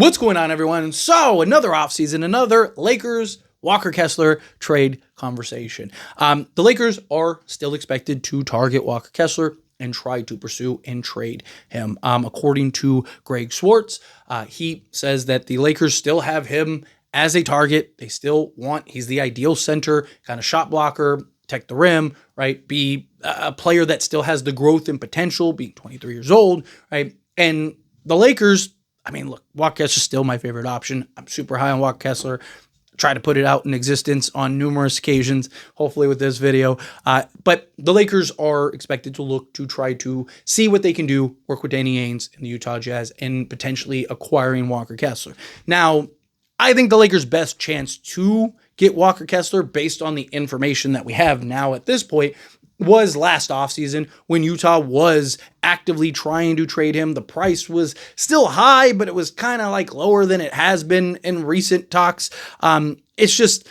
What's going on, everyone? So, another offseason, another Lakers Walker Kessler trade conversation. The Lakers are still expected to target Walker Kessler and try to pursue and trade him. According to Greg Swartz, he says that the Lakers still have him as a target. They still want, he's the ideal center, kind of shot blocker, protect the rim, right? Be a player that still has the growth and potential, being 23 years old, right? And the Lakers, I mean, look, Walker Kessler is still my favorite option. I'm super high on Walker Kessler. Try to put it out in existence on numerous occasions, hopefully with this video. But the Lakers are expected to look to try to see what they can do, work with Danny Ainge and the Utah Jazz, and potentially acquiring Walker Kessler. Now, I think the Lakers' best chance to get Walker Kessler, based on the information that we have now at this point, was last offseason when Utah was actively trying to trade him. The price was still high, but it was kind of like lower than it has been in recent talks. It's just,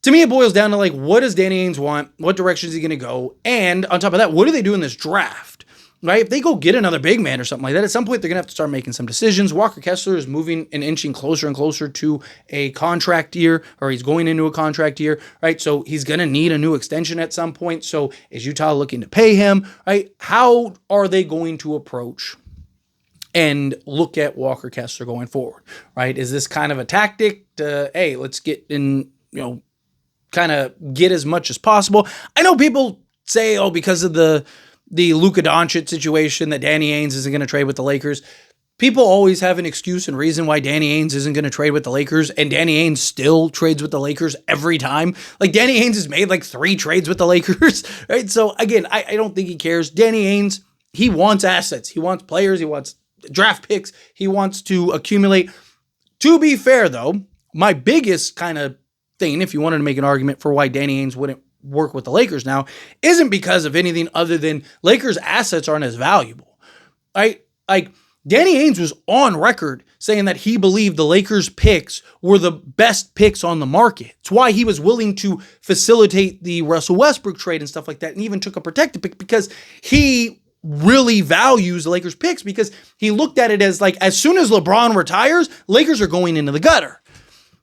to me, it boils down to like, what does Danny Ainge want? What direction is he going to go? And on top of that, what do they do in this draft? Right? If they go get another big man or something like that, at some point they're going to have to start making some decisions. Walker Kessler is moving and inching closer and closer to a contract year, or he's going into a contract year, right? So he's going to need a new extension at some point. So is Utah looking to pay him, right? How are they going to approach and look at Walker Kessler going forward, right? Is this kind of a tactic to, hey, let's get in, kind of get as much as possible? I know people say, oh, because of the Luka Doncic situation that Danny Ainge isn't going to trade with the Lakers. People always have an excuse and reason why Danny Ainge isn't going to trade with the Lakers, and Danny Ainge still trades with the Lakers every time. Like, Danny Ainge has made like 3 trades with the Lakers, right? So again, I don't think he cares. Danny Ainge, he wants assets. He wants players. He wants draft picks. He wants to accumulate. To be fair, though, my biggest kind of thing, if you wanted to make an argument for why Danny Ainge wouldn't work with the Lakers now, isn't because of anything other than Lakers assets aren't as valuable, right? Like, Danny Ainge was on record saying that he believed the Lakers picks were the best picks on the market. It's why he was willing to facilitate the Russell Westbrook trade and stuff like that, and even took a protected pick, because he really values the Lakers picks, because he looked at it as like, as soon as LeBron retires, Lakers are going into the gutter.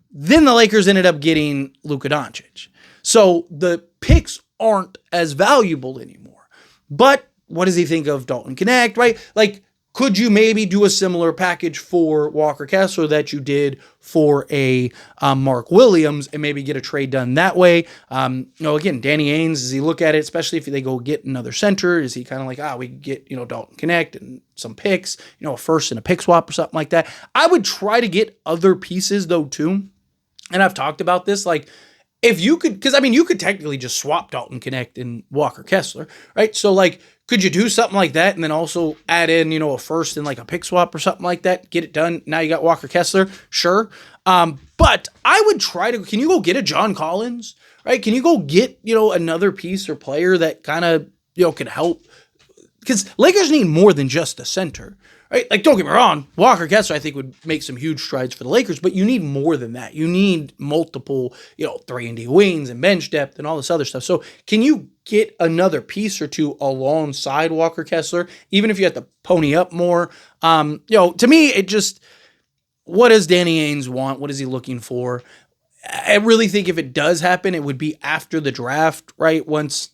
Then the Lakers ended up getting Luka Doncic. So the picks aren't as valuable anymore. But what does he think of Dalton Connect, right? Like, could you maybe do a similar package for Walker Kessler that you did for a Mark Williams and maybe get a trade done that way? Again, Danny Ainge, does he look at it, especially if they go get another center? Is he kind of like, we could get, Dalton Connect and some picks, a first and a pick swap or something like that? I would try to get other pieces though too. And I've talked about this, like, if you could, because you could technically just swap Dalton Connect and Walker Kessler, right? So like, could you do something like that and then also add in, a first and like a pick swap or something like that? Get it done. Now you got Walker Kessler, sure. But I would try to, can you go get a John Collins, right? Can you go get, another piece or player that kind of, can help? Because Lakers need more than just a center, right? Like, don't get me wrong, Walker Kessler, I think, would make some huge strides for the Lakers, but you need more than that. You need multiple, 3-and-D wings and bench depth and all this other stuff. So can you get another piece or two alongside Walker Kessler, even if you have to pony up more? To me, it just, what does Danny Ainge want? What is he looking for? I really think if it does happen, it would be after the draft, right?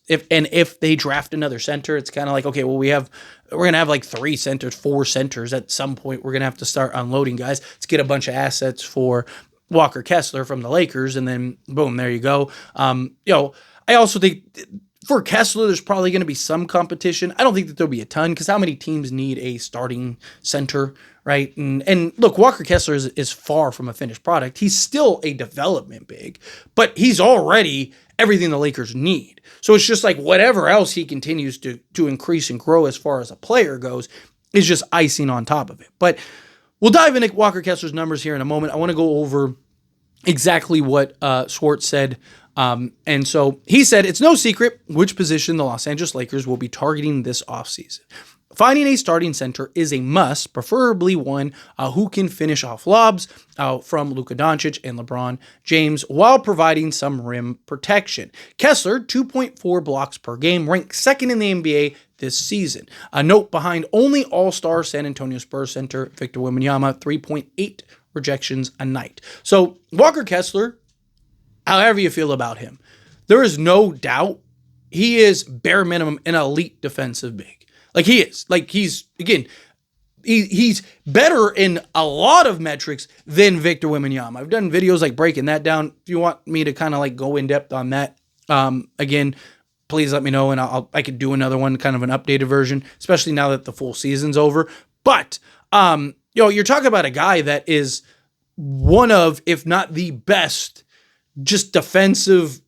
If they draft another center, it's kind of like, okay, well, we're going to have like 3 centers, 4 centers. At some point, we're going to have to start unloading guys. Let's get a bunch of assets for Walker Kessler from the Lakers, and then boom, there you go. I also think for Kessler, there's probably going to be some competition. I don't think that there'll be a ton, because how many teams need a starting center, right? And look, Walker Kessler is far from a finished product. He's still a development big, but he's already everything the Lakers need. So it's just like whatever else he continues to increase and grow as far as a player goes is just icing on top of it. But we'll dive into Walker Kessler's numbers here in a moment. I want to go over exactly what Swartz said. And so he said, it's no secret which position the Los Angeles Lakers will be targeting this offseason. Finding a starting center is a must, preferably one who can finish off lobs from Luka Doncic and LeBron James while providing some rim protection. Kessler, 2.4 blocks per game, ranked second in the NBA this season. A note behind only all-star San Antonio Spurs center Victor Wembanyama, 3.8 rejections a night. So Walker Kessler, however you feel about him, there is no doubt he is bare minimum an elite defensive big. Like he is. Like he's better in a lot of metrics than Victor Wembanyama. I've done videos like breaking that down. If you want me to kind of like go in depth on that, again, please let me know, and I could do another one, kind of an updated version, especially now that the full season's over. But you're talking about a guy that is one of, if not the best, just defensive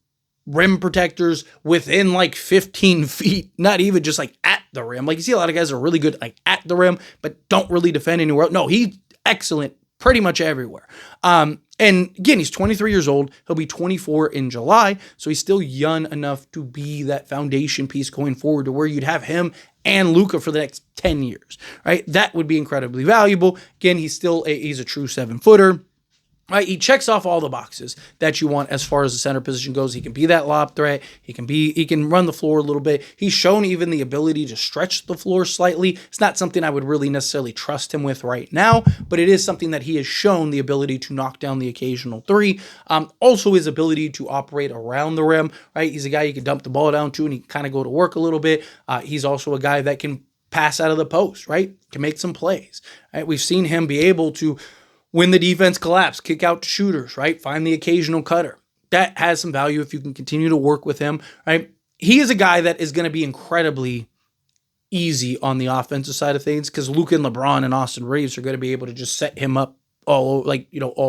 rim protectors within like 15 feet, not even just like at the rim. Like you see a lot of guys are really good like at the rim, but don't really defend anywhere. No, he's excellent pretty much everywhere. And again, he's 23 years old. He'll be 24 in July. So he's still young enough to be that foundation piece going forward to where you'd have him and Luka for the next 10 years, right? That would be incredibly valuable. Again, he's a true 7-footer. Right, he checks off all the boxes that you want as far as the center position goes. He can be that lob threat. He can run the floor a little bit. He's shown even the ability to stretch the floor slightly. It's not something I would really necessarily trust him with right now, but it is something that he has shown the ability to knock down the occasional three. Also his ability to operate around the rim, right? He's a guy you can dump the ball down to and he can kind of go to work a little bit. He's also a guy that can pass out of the post, right? Can make some plays, right? We've seen him be able to, when the defense collapse, kick out to shooters, right? Find the occasional cutter. That has some value if you can continue to work with him, right? He is a guy that is going to be incredibly easy on the offensive side of things because Luka and LeBron and Austin Reeves are going to be able to just set him up all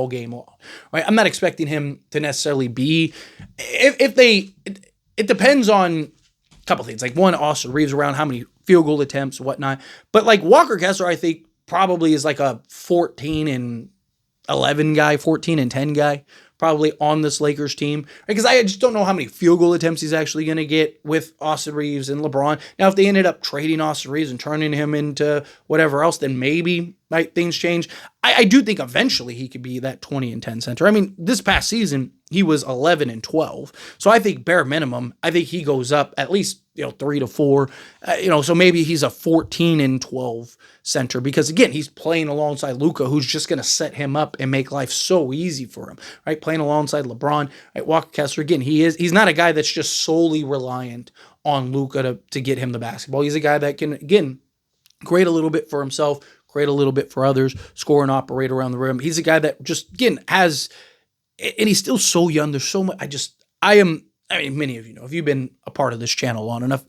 game long, right? I'm not expecting him to necessarily be, it depends on a couple things. Like one, Austin Reeves around how many field goal attempts, whatnot. But like Walker Kessler, I think, probably is like a 14 and 11 guy, 14 and 10 guy, probably on this Lakers team. Because I just don't know how many field goal attempts he's actually going to get with Austin Reeves and LeBron. Now, if they ended up trading Austin Reeves and turning him into whatever else, then maybe things change. I do think eventually he could be that 20 and 10 center. I mean, this past season, he was 11 and 12. So I think bare minimum, I think he goes up at least 3 to 4. So maybe he's a 14 and 12 center because again, he's playing alongside Luka, who's just going to set him up and make life so easy for him, right? Playing alongside LeBron, right? Walker Kessler, again, he's not a guy that's just solely reliant on Luka to get him the basketball. He's a guy that can, again, create a little bit for himself, create a little bit for others, score and operate around the rim. He's a guy that just, again, has, and he's still so young. There's so much, many of you know, if you've been a part of this channel long enough,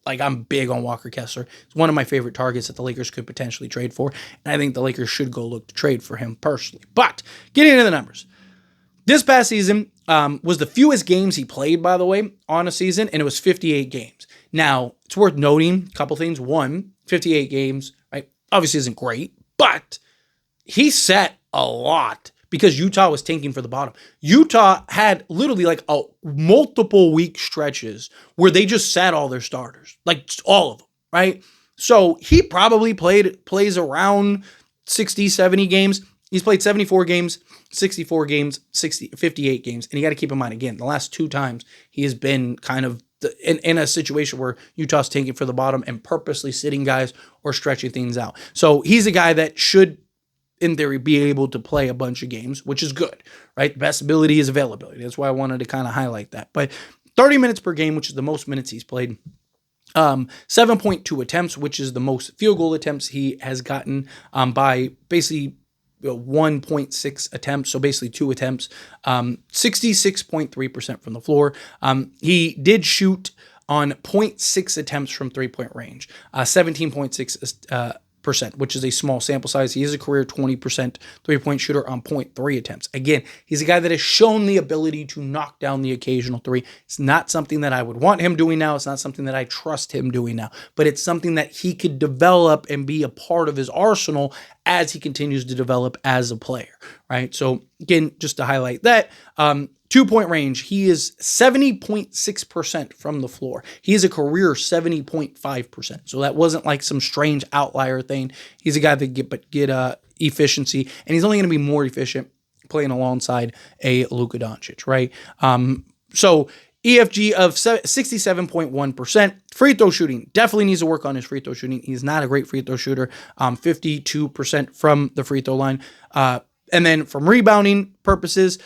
I'm big on Walker Kessler. It's one of my favorite targets that the Lakers could potentially trade for. And I think the Lakers should go look to trade for him personally. But getting into the numbers, this past season was the fewest games he played, by the way, on a season, and it was 58 games. Now, it's worth noting a couple things. One, 58 games, right, obviously isn't great, but he set a lot because Utah was tanking for the bottom. Utah had literally like multiple week stretches where they just sat all their starters, like all of them, right? So he probably plays around 60, 70 games. He's played 74 games, 64 games, 58 games. And you got to keep in mind, again, the last 2 times he has been kind of in a situation where Utah's tanking for the bottom and purposely sitting guys or stretching things out. So he's a guy that should, in theory, be able to play a bunch of games, which is good, right? The best ability is availability. That's why I wanted to kind of highlight that. But 30 minutes per game, which is the most minutes he's played. 7.2 attempts, which is the most field goal attempts he has gotten by basically 1.6 attempts, so basically 2 attempts. 66.3% from the floor. He did shoot on 0.6 attempts from three-point range, 17.6%, which is a small sample size. He is a career 20% three-point shooter on 0.3 attempts. Again, he's a guy that has shown the ability to knock down the occasional three. It's not something that I would want him doing now. It's not something that I trust him doing now, but it's something that he could develop and be a part of his arsenal as he continues to develop as a player, right? So again, just to highlight that, 2-point range, he is 70.6% from the floor. He is a career 70.5%. So that wasn't like some strange outlier thing. He's a guy that get efficiency, and he's only going to be more efficient playing alongside a Luka Doncic, right? So EFG of 67.1%. Free throw shooting, definitely needs to work on his free throw shooting. He's not a great free throw shooter. 52% from the free throw line. And then from rebounding purposes,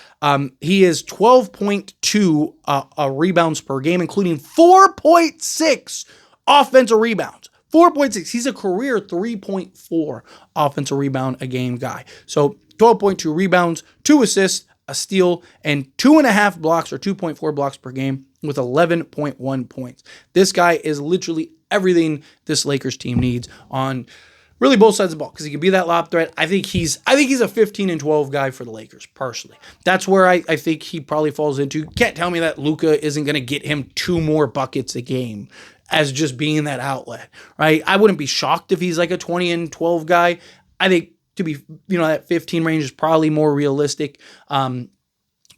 he is 12.2 rebounds per game, including 4.6 offensive rebounds. 4.6. He's a career 3.4 offensive rebound a game guy. So 12.2 rebounds, 2 assists, a steal, and 2.5 blocks or 2.4 blocks per game with 11.1 points. This guy is literally everything this Lakers team needs on really both sides of the ball, because he can be that lob threat. I think he's a 15 and 12 guy for the Lakers, personally. That's where I think he probably falls into. You can't tell me that Luka isn't going to get him 2 more buckets a game as just being that outlet, right? I wouldn't be shocked if he's like a 20 and 12 guy. I think to be, that 15 range is probably more realistic.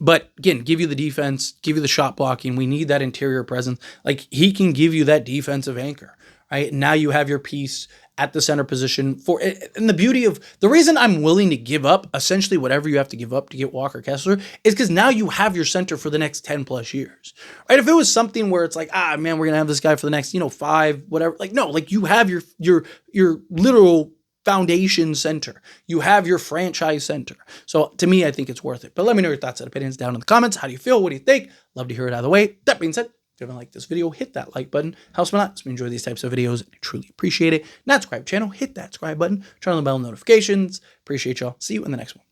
But again, give you the defense, give you the shot blocking. We need that interior presence. Like, he can give you that defensive anchor, right? Now you have your piece at the center position and the beauty of the reason I'm willing to give up essentially whatever you have to give up to get Walker Kessler is because now you have your center for the next 10 plus years, right? If it was something where it's like, man, we're going to have this guy for the next, 5, whatever, like, no, like, you have your literal foundation center. You have your franchise center. So to me, I think it's worth it. But let me know your thoughts and opinions down in the comments. How do you feel? What do you think? Love to hear it either way. That being said, if you haven't liked this video, hit that like button. Helps me a lot. Helps me enjoy these types of videos. I truly appreciate it. Not subscribe to the channel, hit that subscribe button. Turn on the bell notifications. Appreciate y'all. See you in the next one.